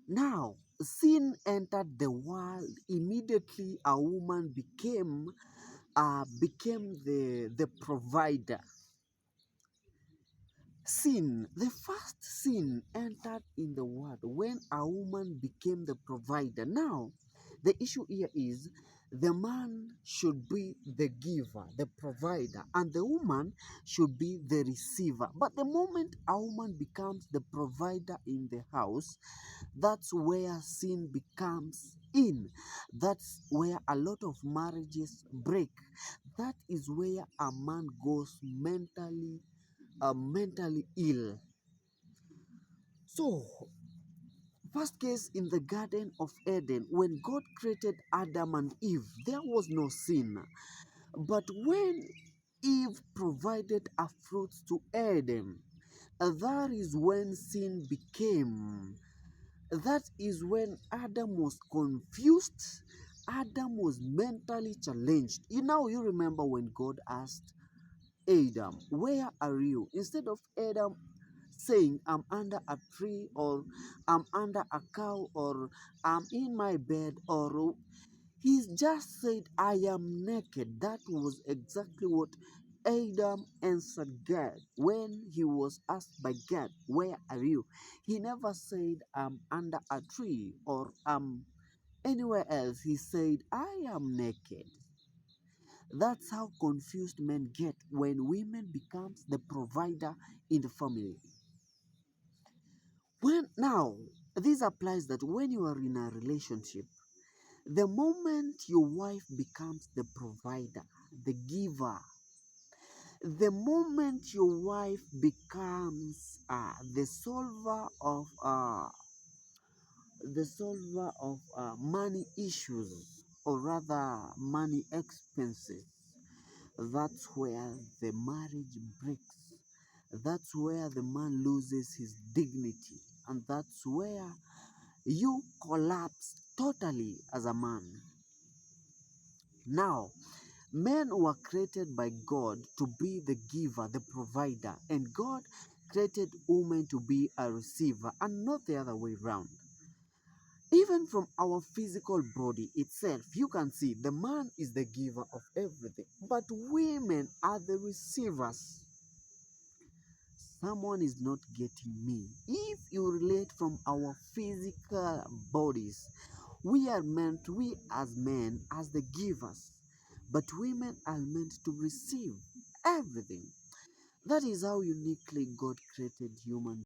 Now, sin entered the world. Immediately, a woman became the provider. Sin, the first sin entered in the world when a woman became the provider. Now, the issue here is the man should be the giver, the provider, and the woman should be the receiver. But the moment a woman becomes the provider in the house, that's where sin becomes in. That's where a lot of marriages break. That is where a man goes mentally ill. So, first case in the Garden of Eden, when God created Adam and Eve, there was no sin. But when Eve provided a fruit to Adam, that is when sin became. That is when Adam was confused. Adam was mentally challenged. You remember when God asked Adam, "Where are you?" Instead of Adam saying, "I'm under a tree," or "I'm under a cow," or "I'm in my bed," or he just said, "I am naked." That was exactly what Adam answered God when he was asked by God, "Where are you?" He never said, "I'm under a tree," or "I'm anywhere else." He said, "I am naked." That's how confused men get when women becomes the provider in the family. When now, this applies that when you are in a relationship, the moment your wife becomes the provider, the giver, the moment your wife becomes the solver of money issues, or rather money expenses, that's where the marriage breaks. That's where the man loses his dignity, and that's where you collapse totally as a man. Now, men were created by God to be the giver, the provider, and God created women to be a receiver, and not the other way around. Even from our physical body itself, you can see the man is the giver of everything, but women are the receivers. Someone is not getting me. If you relate from our physical bodies, we as men, as the givers, but women are meant to receive everything. That is how uniquely God created human